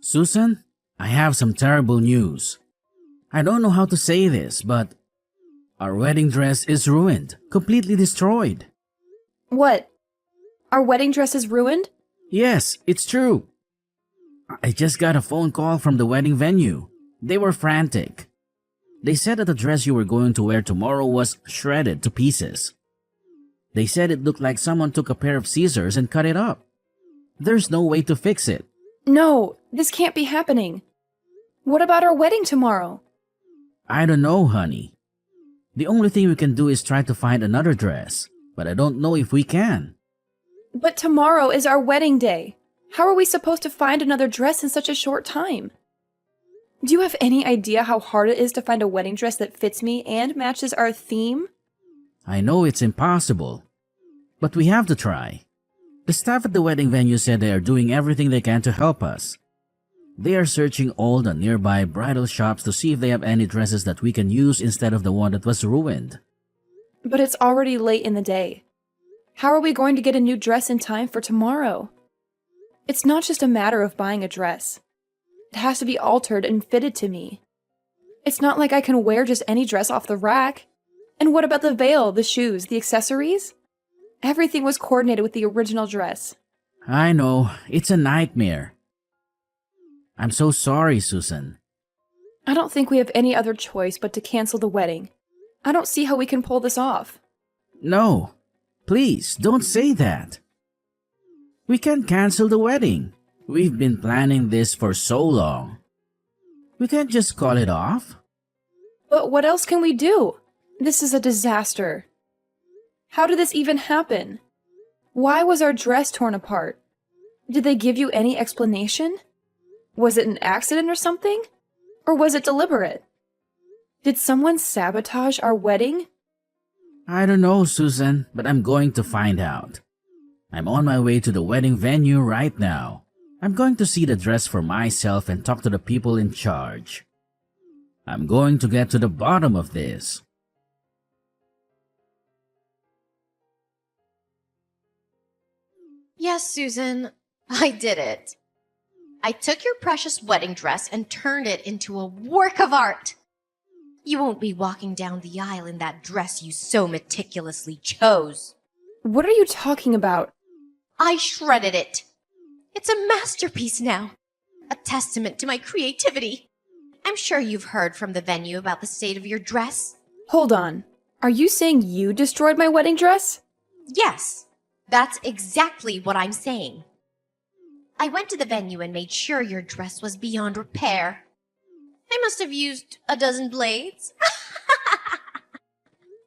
Susan, I have some terrible news. I don't know how to say this, but our wedding dress is ruined, completely destroyed. What? Our wedding dress is ruined? Yes, it's true. I just got a phone call from the wedding venue. They were frantic. They said that the dress you were going to wear tomorrow was shredded to pieces. They said it looked like someone took a pair of scissors and cut it up. There's no way to fix it. No, this can't be happening. What about our wedding tomorrow? I don't know, honey. The only thing we can do is try to find another dress, but I don't know if we can. But tomorrow is our wedding day. How are we supposed to find another dress in such a short time? Do you have any idea how hard it is to find a wedding dress that fits me and matches our theme? I know it's impossible, but we have to try. The staff at the wedding venue said they are doing everything they can to help us. They are searching all the nearby bridal shops to see if they have any dresses that we can use instead of the one that was ruined. But it's already late in the day. How are we going to get a new dress in time for tomorrow? It's not just a matter of buying a dress. It has to be altered and fitted to me. It's not like I can wear just any dress off the rack. And what about the veil, the shoes, the accessories? Everything was coordinated with the original dress. I know, it's a nightmare. I'm so sorry, Susan. I don't think we have any other choice but to cancel the wedding. I don't see how we can pull this off. No, please don't say that. We can't cancel the wedding. We've been planning this for so long. We can't just call it off. But what else can we do? This is a disaster. How did this even happen? Why was our dress torn apart? Did they give you any explanation? Was it an accident or something? Or was it deliberate? Did someone sabotage our wedding? I don't know, Susan, but I'm going to find out. I'm on my way to the wedding venue right now. I'm going to see the dress for myself and talk to the people in charge. I'm going to get to the bottom of this. Yes, Susan, I did it. I took your precious wedding dress and turned it into a work of art. You won't be walking down the aisle in that dress you so meticulously chose. What are you talking about? I shredded it. It's a masterpiece now, a testament to my creativity. I'm sure you've heard from the venue about the state of your dress. Hold on. Are you saying you destroyed my wedding dress? Yes, that's exactly what I'm saying. I went to the venue and made sure your dress was beyond repair. I must have used a dozen blades.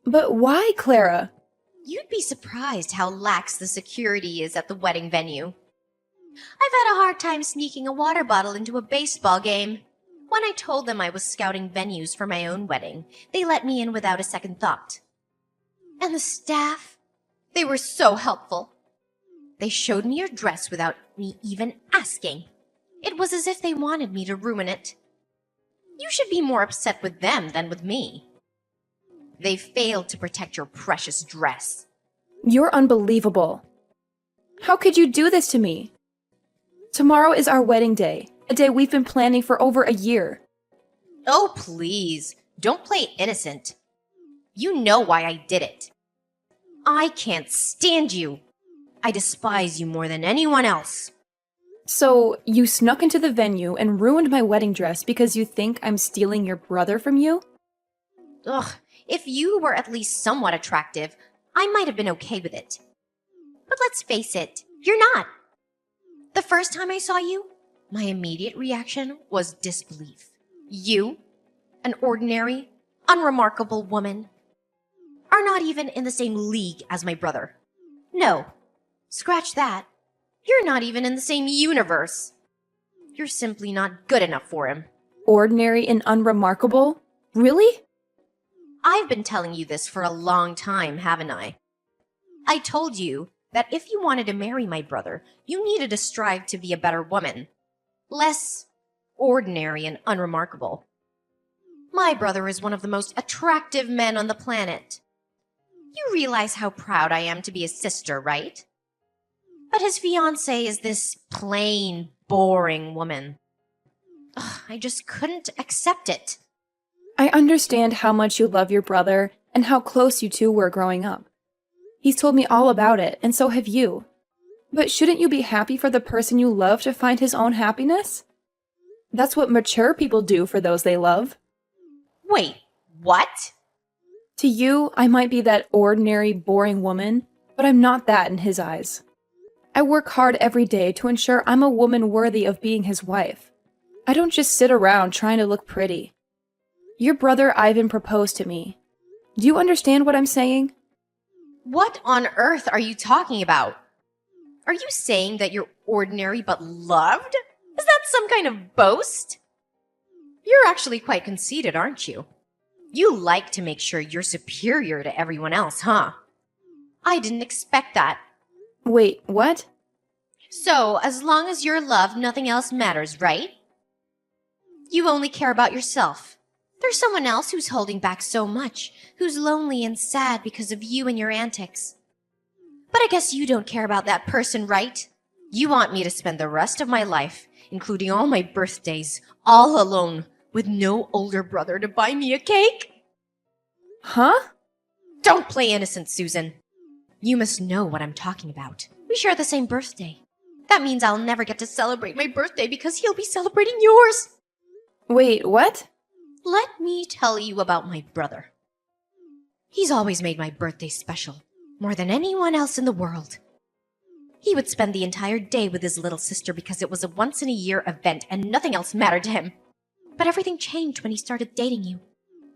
But why, Clara? You'd be surprised how lax the security is at the wedding venue. I've had a hard time sneaking a water bottle into a baseball game. When I told them I was scouting venues for my own wedding, they let me in without a second thought. And the staff, they were so helpful. They showed me your dress without me even asking. It was as if they wanted me to ruin it. You should be more upset with them than with me. They failed to protect your precious dress. You're unbelievable. How could you do this to me? Tomorrow is our wedding day, a day we've been planning for over a year. Oh, please, don't play innocent. You know why I did it. I can't stand you. I despise you more than anyone else. So, you snuck into the venue and ruined my wedding dress because you think I'm stealing your brother from you? Ugh, if you were at least somewhat attractive, I might have been okay with it. But let's face it, you're not. The first time I saw you, my immediate reaction was disbelief. You, an ordinary, unremarkable woman, are not even in the same league as my brother. No, scratch that. You're not even in the same universe. You're simply not good enough for him. Ordinary and unremarkable? Really? I've been telling you this for a long time, haven't I? I told you that if you wanted to marry my brother, you needed to strive to be a better woman. Less ordinary and unremarkable. My brother is one of the most attractive men on the planet. You realize how proud I am to be his sister, right? But his fiancée is this plain, boring woman. Ugh, I just couldn't accept it. I understand how much you love your brother and how close you two were growing up. He's told me all about it, and so have you. But shouldn't you be happy for the person you love to find his own happiness? That's what mature people do for those they love. Wait, what? To you, I might be that ordinary, boring woman, but I'm not that in his eyes. I work hard every day to ensure I'm a woman worthy of being his wife. I don't just sit around trying to look pretty. Your brother Ivan proposed to me. Do you understand what I'm saying? What on earth are you talking about? Are you saying that you're ordinary but loved? Is that some kind of boast? You're actually quite conceited, aren't you? You like to make sure you're superior to everyone else, huh? I didn't expect that. Wait, what? So, as long as you're loved, nothing else matters, right? You only care about yourself. There's someone else who's holding back so much, who's lonely and sad because of you and your antics. But I guess you don't care about that person, right? You want me to spend the rest of my life, including all my birthdays, all alone, with no older brother to buy me a cake? Huh? Don't play innocent, Susan. You must know what I'm talking about. We share the same birthday. That means I'll never get to celebrate my birthday because he'll be celebrating yours. Wait, what? Let me tell you about my brother. He's always made my birthday special, more than anyone else in the world. He would spend the entire day with his little sister because it was a once-in-a-year event and nothing else mattered to him. But everything changed when he started dating you.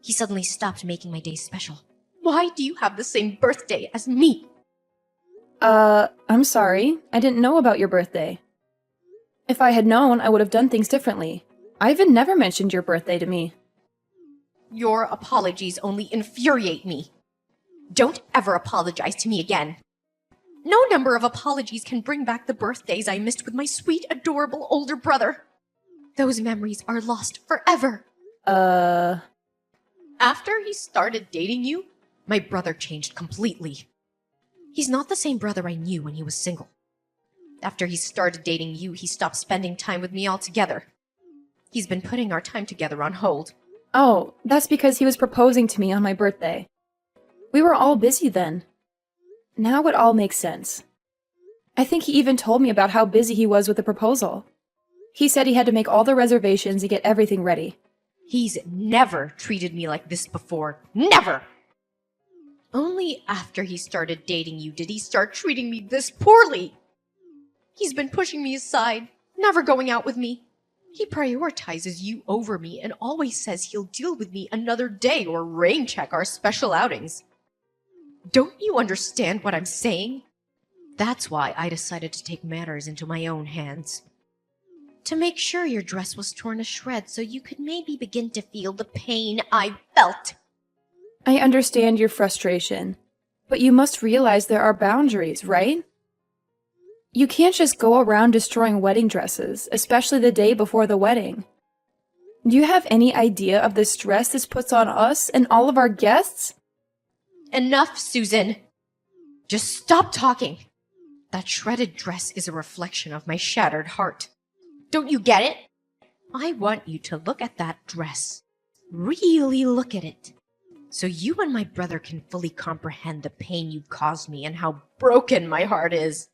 He suddenly stopped making my days special. Why do you have the same birthday as me? I'm sorry. I didn't know about your birthday. If I had known, I would have done things differently. Ivan never mentioned your birthday to me. Your apologies only infuriate me. Don't ever apologize to me again. No number of apologies can bring back the birthdays I missed with my sweet, adorable older brother. Those memories are lost forever. After he started dating you, my brother changed completely. He's not the same brother I knew when he was single. After he started dating you, he stopped spending time with me altogether. He's been putting our time together on hold. Oh, that's because he was proposing to me on my birthday. We were all busy then. Now it all makes sense. I think he even told me about how busy he was with the proposal. He said he had to make all the reservations and get everything ready. He's never treated me like this before. Never! Only after he started dating you did he start treating me this poorly. He's been pushing me aside, never going out with me. He prioritizes you over me and always says he'll deal with me another day or rain check our special outings. Don't you understand what I'm saying? That's why I decided to take matters into my own hands. To make sure your dress was torn to shreds so you could maybe begin to feel the pain I felt. I understand your frustration, but you must realize there are boundaries, right? You can't just go around destroying wedding dresses, especially the day before the wedding. Do you have any idea of the stress this puts on us and all of our guests? Enough, Susan. Just stop talking. That shredded dress is a reflection of my shattered heart. Don't you get it? I want you to look at that dress. Really look at it. So you and my brother can fully comprehend the pain you caused me and how broken my heart is.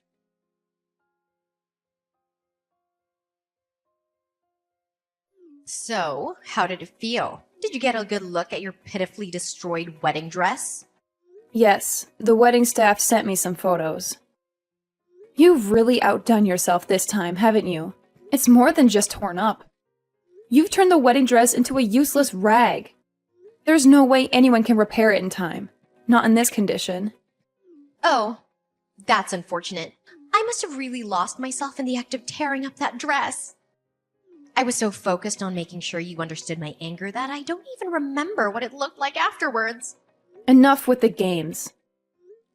So, how did it feel? Did you get a good look at your pitifully destroyed wedding dress? Yes, the wedding staff sent me some photos. You've really outdone yourself this time, haven't you? It's more than just torn up. You've turned the wedding dress into a useless rag. There's no way anyone can repair it in time. Not in this condition. Oh, that's unfortunate. I must have really lost myself in the act of tearing up that dress. I was so focused on making sure you understood my anger that I don't even remember what it looked like afterwards. Enough with the games.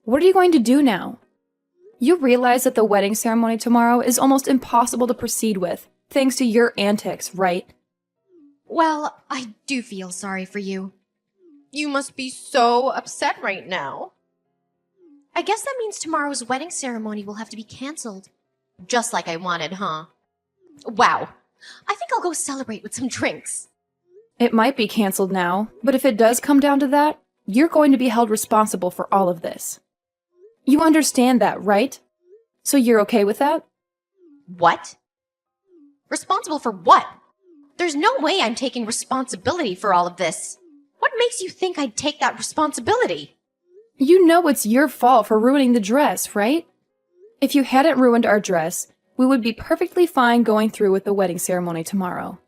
What are you going to do now? You realize that the wedding ceremony tomorrow is almost impossible to proceed with, thanks to your antics, right? Well, I do feel sorry for you. You must be so upset right now. I guess that means tomorrow's wedding ceremony will have to be canceled. Just like I wanted, huh? Wow. I think I'll go celebrate with some drinks. It might be canceled now, but if it does come down to that, you're going to be held responsible for all of this. You understand that, right? So you're okay with that? What? Responsible for what? There's no way I'm taking responsibility for all of this. What makes you think I'd take that responsibility? You know it's your fault for ruining the dress, right? If you hadn't ruined our dress, we would be perfectly fine going through with the wedding ceremony tomorrow.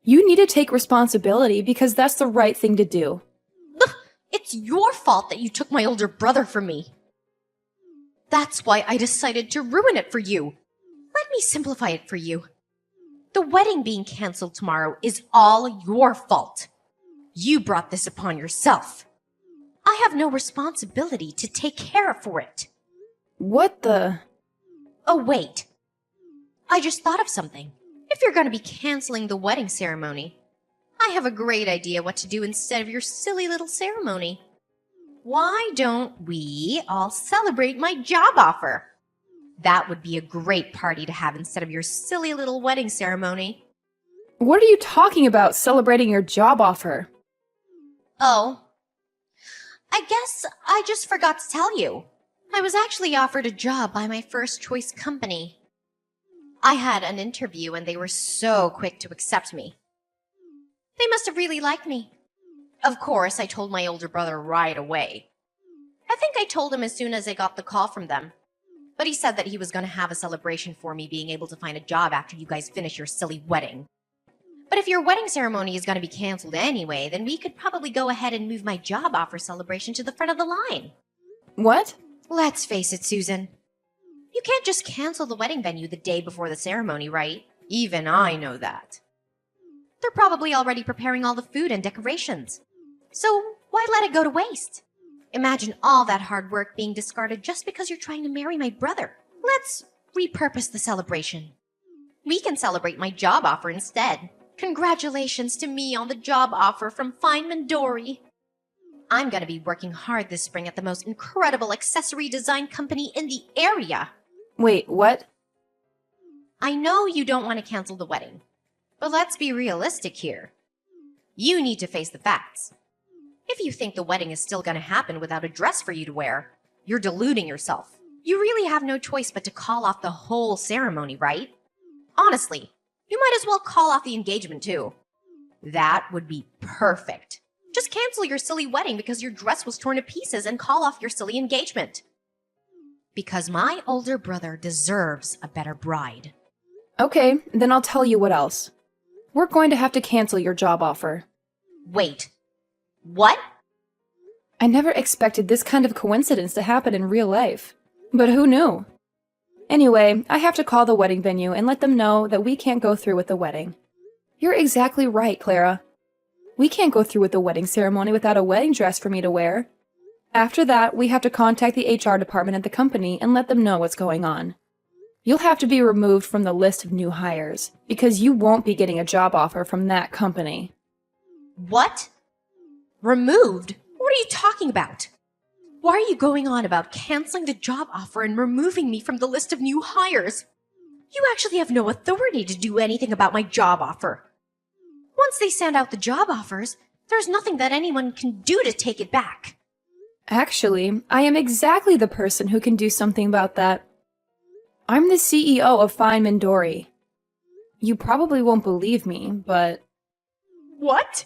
You need to take responsibility because that's the right thing to do. It's your fault that you took my older brother from me. That's why I decided to ruin it for you. Let me simplify it for you. The wedding being canceled tomorrow is all your fault. You brought this upon yourself. I have no responsibility to take care for it. What the? Oh, wait. I just thought of something. If you're going to be canceling the wedding ceremony, I have a great idea what to do instead of your silly little ceremony. Why don't we all celebrate my job offer? That would be a great party to have instead of your silly little wedding ceremony. What are you talking about, celebrating your job offer? Oh, I guess I just forgot to tell you. I was actually offered a job by my first choice company. I had an interview and they were so quick to accept me. They must have really liked me. Of course, I told my older brother right away. I think I told him as soon as I got the call from them. But he said that he was going to have a celebration for me being able to find a job after you guys finish your silly wedding. But if your wedding ceremony is going to be canceled anyway, then we could probably go ahead and move my job offer celebration to the front of the line. What? Let's face it, Susan. You can't just cancel the wedding venue the day before the ceremony, right? Even I know that. They're probably already preparing all the food and decorations. So why let it go to waste? Imagine all that hard work being discarded just because you're trying to marry my brother. Let's repurpose the celebration. We can celebrate my job offer instead. Congratulations to me on the job offer from Feynman Dory. I'm going to be working hard this spring at the most incredible accessory design company in the area. Wait, what? I know you don't want to cancel the wedding, but let's be realistic here. You need to face the facts. If you think the wedding is still going to happen without a dress for you to wear, you're deluding yourself. You really have no choice but to call off the whole ceremony, right? Honestly, you might as well call off the engagement too. That would be perfect. Just cancel your silly wedding because your dress was torn to pieces and call off your silly engagement. Because my older brother deserves a better bride. Okay, then I'll tell you what else. We're going to have to cancel your job offer. Wait. What? I never expected this kind of coincidence to happen in real life. But who knew? Anyway, I have to call the wedding venue and let them know that we can't go through with the wedding. You're exactly right, Clara. We can't go through with the wedding ceremony without a wedding dress for me to wear. After that, we have to contact the HR department at the company and let them know what's going on. You'll have to be removed from the list of new hires, because you won't be getting a job offer from that company. What? Removed? What are you talking about? Why are you going on about canceling the job offer and removing me from the list of new hires? You actually have no authority to do anything about my job offer. Once they send out the job offers, there's nothing that anyone can do to take it back. Actually, I am exactly the person who can do something about that. I'm the CEO of Feynman Dory. You probably won't believe me, but... What?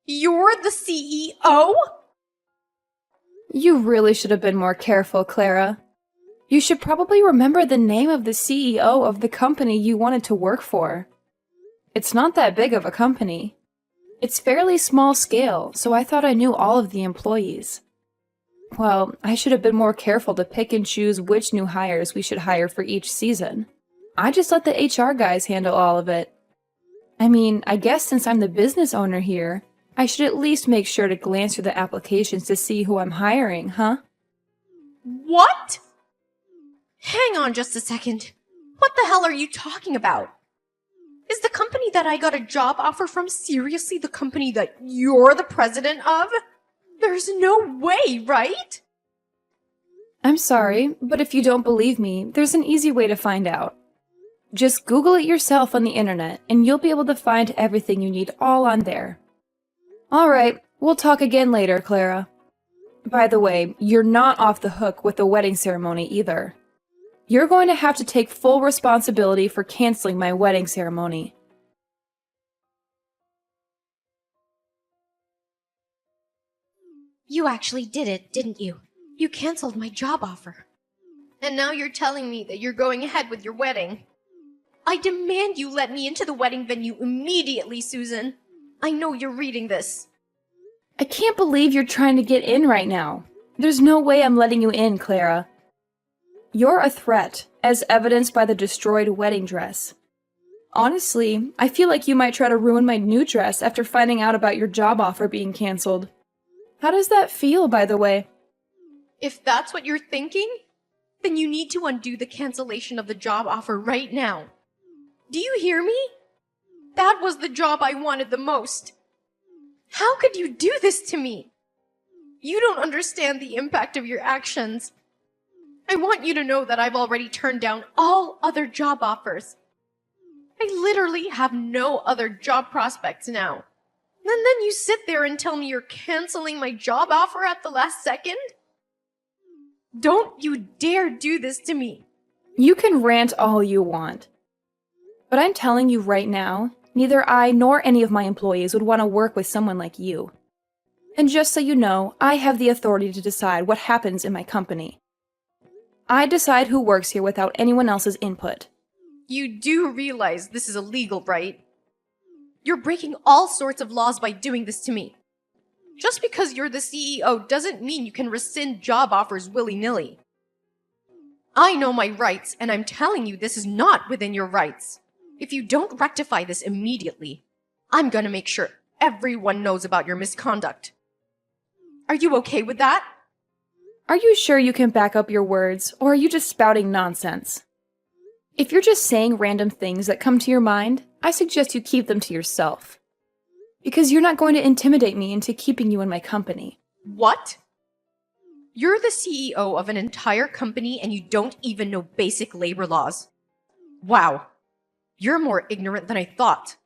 You're the CEO? You really should have been more careful, Clara. You should probably remember the name of the CEO of the company you wanted to work for. It's not that big of a company. It's fairly small scale, so I thought I knew all of the employees. Well, I should have been more careful to pick and choose which new hires we should hire for each season. I just let the HR guys handle all of it. I mean, I guess since I'm the business owner here, I should at least make sure to glance through the applications to see who I'm hiring, huh? What? Hang on just a second. What the hell are you talking about? Is the company that I got a job offer from seriously the company that you're the president of? There's no way, right? I'm sorry, but if you don't believe me, there's an easy way to find out. Just Google it yourself on the internet, and you'll be able to find everything you need all on there. Alright, we'll talk again later, Clara. By the way, you're not off the hook with the wedding ceremony either. You're going to have to take full responsibility for canceling my wedding ceremony. You actually did it, didn't you? You canceled my job offer. And now you're telling me that you're going ahead with your wedding. I demand you let me into the wedding venue immediately, Susan. I know you're reading this. I can't believe you're trying to get in right now. There's no way I'm letting you in, Clara. You're a threat, as evidenced by the destroyed wedding dress. Honestly, I feel like you might try to ruin my new dress after finding out about your job offer being canceled. How does that feel, by the way? If that's what you're thinking, then you need to undo the cancellation of the job offer right now. Do you hear me? That was the job I wanted the most. How could you do this to me? You don't understand the impact of your actions. I want you to know that I've already turned down all other job offers. I literally have no other job prospects now. And then you sit there and tell me you're canceling my job offer at the last second? Don't you dare do this to me. You can rant all you want. But I'm telling you right now, neither I nor any of my employees would want to work with someone like you. And just so you know, I have the authority to decide what happens in my company. I decide who works here without anyone else's input. You do realize this is illegal, right? You're breaking all sorts of laws by doing this to me. Just because you're the CEO doesn't mean you can rescind job offers willy-nilly. I know my rights, and I'm telling you this is not within your rights. If you don't rectify this immediately, I'm gonna make sure everyone knows about your misconduct. Are you okay with that? Are you sure you can back up your words, or are you just spouting nonsense? If you're just saying random things that come to your mind, I suggest you keep them to yourself. Because you're not going to intimidate me into keeping you in my company. What? You're the CEO of an entire company and you don't even know basic labor laws. Wow. You're more ignorant than I thought.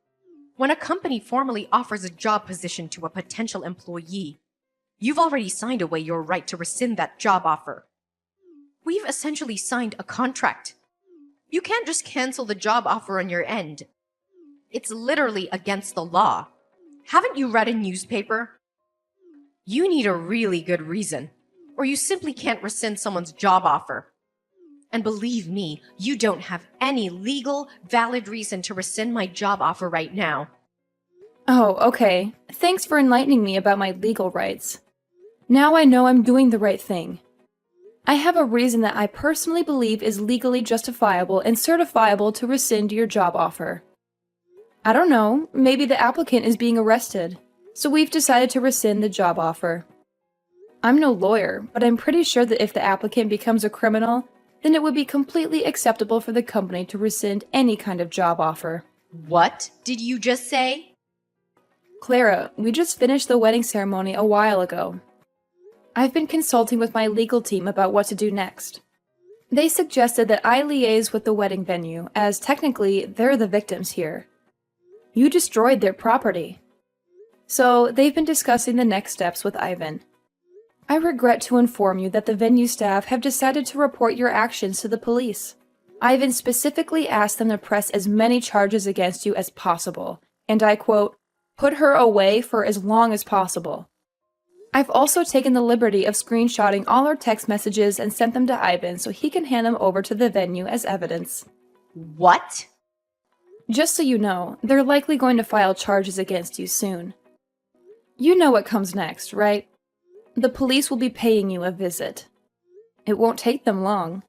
When a company formally offers a job position to a potential employee, you've already signed away your right to rescind that job offer. We've essentially signed a contract. You can't just cancel the job offer on your end. It's literally against the law. Haven't you read a newspaper? You need a really good reason, or you simply can't rescind someone's job offer. And believe me, you don't have any legal, valid reason to rescind my job offer right now. Oh, okay. Thanks for enlightening me about my legal rights. Now I know I'm doing the right thing. I have a reason that I personally believe is legally justifiable and certifiable to rescind your job offer. I don't know, maybe the applicant is being arrested, so we've decided to rescind the job offer. I'm no lawyer, but I'm pretty sure that if the applicant becomes a criminal, then it would be completely acceptable for the company to rescind any kind of job offer. What did you just say? Clara, we just finished the wedding ceremony a while ago. I've been consulting with my legal team about what to do next. They suggested that I liaise with the wedding venue, as technically they're the victims here. You destroyed their property. So they've been discussing the next steps with Ivan. I regret to inform you that the venue staff have decided to report your actions to the police. Ivan specifically asked them to press as many charges against you as possible, and I quote, "put her away for as long as possible." I've also taken the liberty of screenshotting all our text messages and sent them to Ivan so he can hand them over to the venue as evidence. What? Just so you know, they're likely going to file charges against you soon. You know what comes next, right? The police will be paying you a visit. It won't take them long.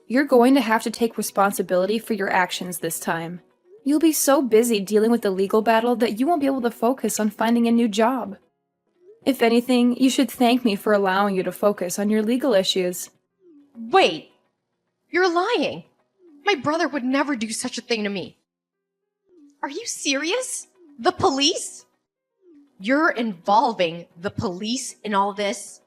You're going to have to take responsibility for your actions this time. You'll be so busy dealing with the legal battle that you won't be able to focus on finding a new job. If anything, you should thank me for allowing you to focus on your legal issues. Wait! You're lying! My brother would never do such a thing to me. Are you serious? The police? You're involving the police in all this?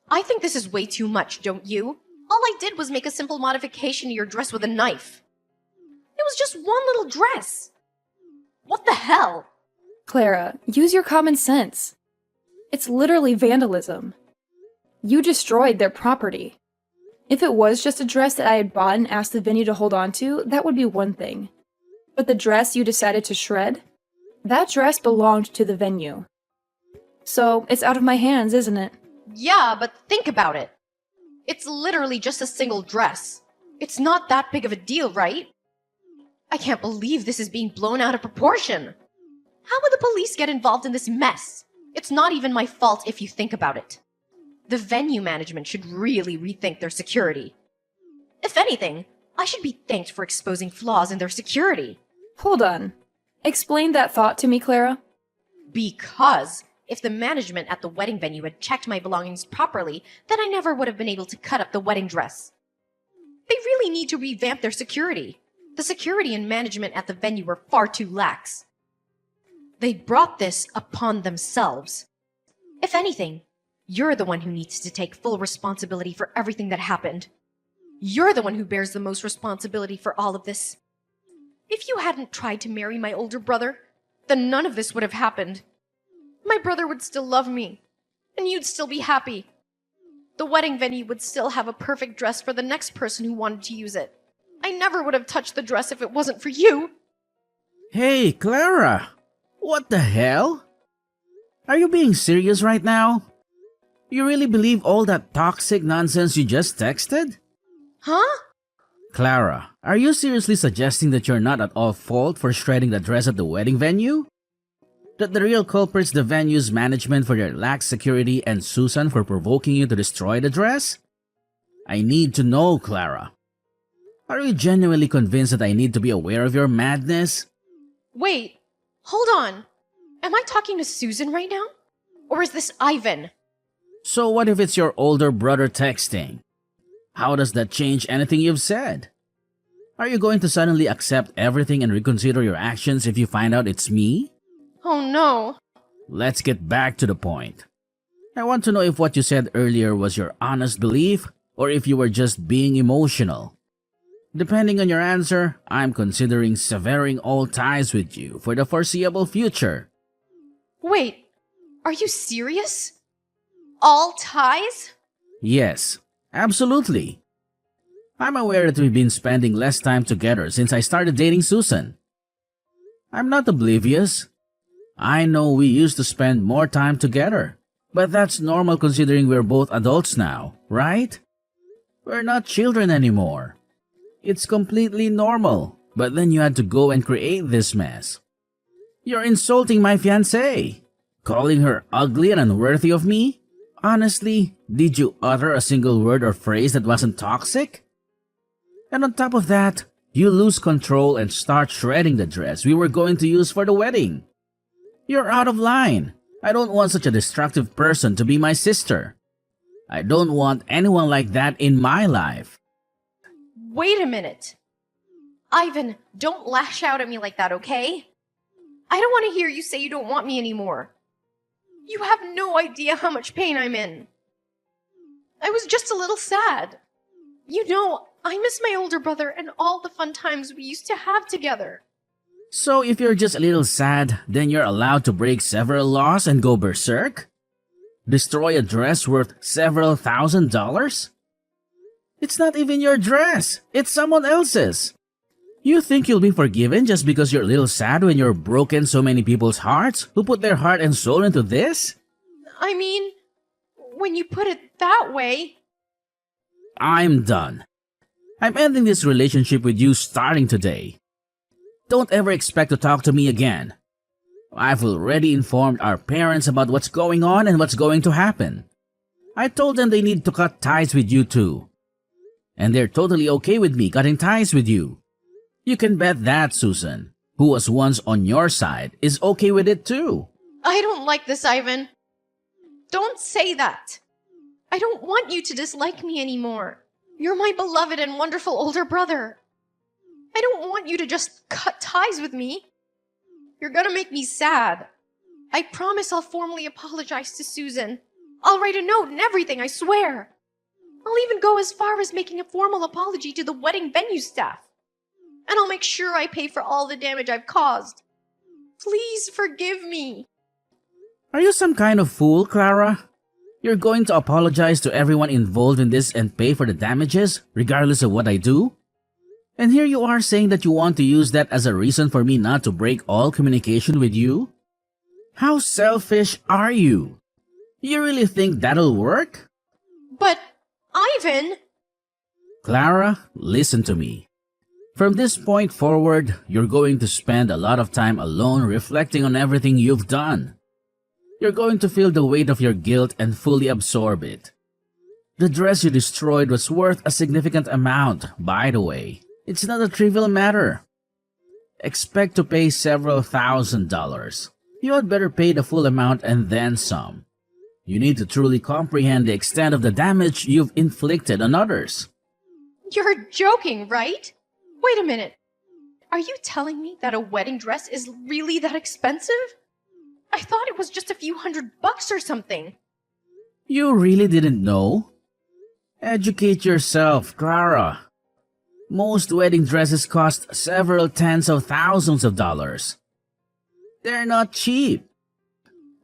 I think this is way too much, don't you? All I did was make a simple modification to your dress with a knife. was just one little dress. What the hell? Clara, use your common sense. It's literally vandalism. You destroyed their property. If it was just a dress that I had bought and asked the venue to hold on to, that would be one thing. But the dress you decided to shred? That dress belonged to the venue. So, it's out of my hands, isn't it? Yeah, but think about it. It's literally just a single dress. It's not that big of a deal, right? I can't believe this is being blown out of proportion. How would the police get involved in this mess? It's not even my fault if you think about it. The venue management should really rethink their security. If anything, I should be thanked for exposing flaws in their security. Hold on. Explain that thought to me, Clara. Because if the management at the wedding venue had checked my belongings properly, then I never would have been able to cut up the wedding dress. They really need to revamp their security. The security and management at the venue were far too lax. They brought this upon themselves. If anything, you're the one who needs to take full responsibility for everything that happened. You're the one who bears the most responsibility for all of this. If you hadn't tried to marry my older brother, then none of this would have happened. My brother would still love me, and you'd still be happy. The wedding venue would still have a perfect dress for the next person who wanted to use it. I never would have touched the dress if it wasn't for you. Hey, Clara! What the hell? Are you being serious right now? You really believe all that toxic nonsense you just texted? Huh? Clara, are you seriously suggesting that you're not at all fault for shredding the dress at the wedding venue? That the real culprit's the venue's management for their lax security and Susan for provoking you to destroy the dress? I need to know, Clara. Are you genuinely convinced that I need to be aware of your madness? Wait, hold on. Am I talking to Susan right now? Or is this Ivan? So what if it's your older brother texting? How does that change anything you've said? Are you going to suddenly accept everything and reconsider your actions if you find out it's me? Oh no. Let's get back to the point. I want to know if what you said earlier was your honest belief or if you were just being emotional. Depending on your answer, I'm considering severing all ties with you for the foreseeable future. Wait, are you serious? All ties? Yes, absolutely. I'm aware that we've been spending less time together since I started dating Susan. I'm not oblivious. I know we used to spend more time together, but that's normal considering we're both adults now, right? We're not children anymore. It's completely normal, but then you had to go and create this mess. You're insulting my fiancée, calling her ugly and unworthy of me? Honestly, did you utter a single word or phrase that wasn't toxic? And on top of that, you lose control and start shredding the dress we were going to use for the wedding. You're out of line. I don't want such a destructive person to be my sister. I don't want anyone like that in my life. Wait a minute. Ivan, don't lash out at me like that, okay? I don't want to hear you say you don't want me anymore. You have no idea how much pain I'm in. I was just a little sad. You know, I miss my older brother and all the fun times we used to have together. So if you're just a little sad, then you're allowed to break several laws and go berserk? Destroy a dress worth several $1,000s? It's not even your dress, it's someone else's. You think you'll be forgiven just because you're a little sad when you're broken so many people's hearts who put their heart and soul into this? I mean, when you put it that way... I'm done. I'm ending this relationship with you starting today. Don't ever expect to talk to me again. I've already informed our parents about what's going on and what's going to happen. I told them they need to cut ties with you too. And they're totally okay with me cutting ties with you. You can bet that Susan, who was once on your side, is okay with it too. I don't like this, Ivan. Don't say that. I don't want you to dislike me anymore. You're my beloved and wonderful older brother. I don't want you to just cut ties with me. You're gonna make me sad. I promise I'll formally apologize to Susan. I'll write a note and everything, I swear. I'll even go as far as making a formal apology to the wedding venue staff. and I'll make sure I pay for all the damage I've caused. Please forgive me. Are you some kind of fool, Clara? You're going to apologize to everyone involved in this and pay for the damages, regardless of what I do? And here you are saying that you want to use that as a reason for me not to break all communication with you? How selfish are you? You really think that'll work? But, Ivan... Clara, listen to me. From this point forward, you're going to spend a lot of time alone reflecting on everything you've done. You're going to feel the weight of your guilt and fully absorb it. The dress you destroyed was worth a significant amount, by the way. It's not a trivial matter. Expect to pay several $1,000s. You had better pay the full amount and then some. You need to truly comprehend the extent of the damage you've inflicted on others. You're joking, right? Wait a minute. Are you telling me that a wedding dress is really that expensive? I thought it was just a few $100 or something. You really didn't know? Educate yourself, Clara. Most wedding dresses cost several tens of thousands of dollars. They're not cheap.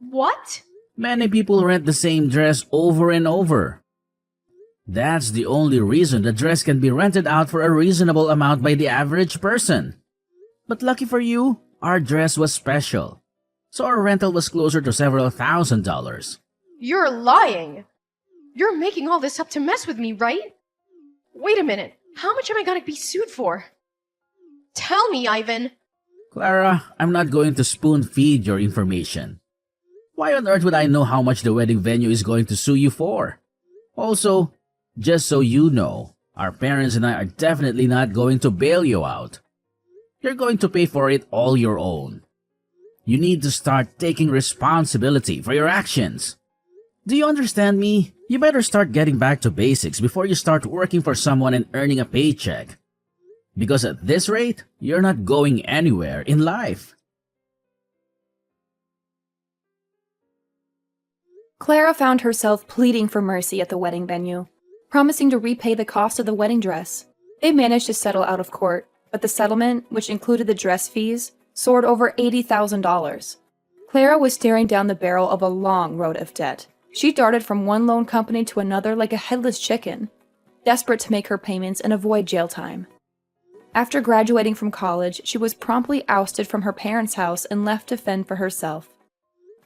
What? Many people rent the same dress over and over. That's the only reason the dress can be rented out for a reasonable amount by the average person. But lucky for you, our dress was special. So our rental was closer to several $1,000s. You're lying. You're making all this up to mess with me, right? Wait a minute. How much am I gonna be sued for? Tell me, Ivan. Clara, I'm not going to spoon-feed your information. Why on earth would I know how much the wedding venue is going to sue you for? Also, just so you know, our parents and I are definitely not going to bail you out. You're going to pay for it all your own. You need to start taking responsibility for your actions. Do you understand me? You better start getting back to basics before you start working for someone and earning a paycheck. Because at this rate, you're not going anywhere in life. Clara found herself pleading for mercy at the wedding venue, promising to repay the cost of the wedding dress. They managed to settle out of court, but the settlement, which included the dress fees, soared over $80,000. Clara was staring down the barrel of a long road of debt. She darted from one loan company to another like a headless chicken, desperate to make her payments and avoid jail time. After graduating from college, she was promptly ousted from her parents' house and left to fend for herself.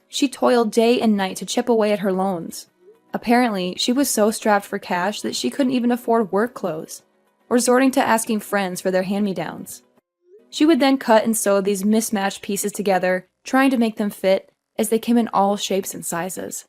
She toiled day and night to chip away at her loans. Apparently, she was so strapped for cash that she couldn't even afford work clothes, resorting to asking friends for their hand-me-downs. She would then cut and sew these mismatched pieces together, trying to make them fit, as they came in all shapes and sizes.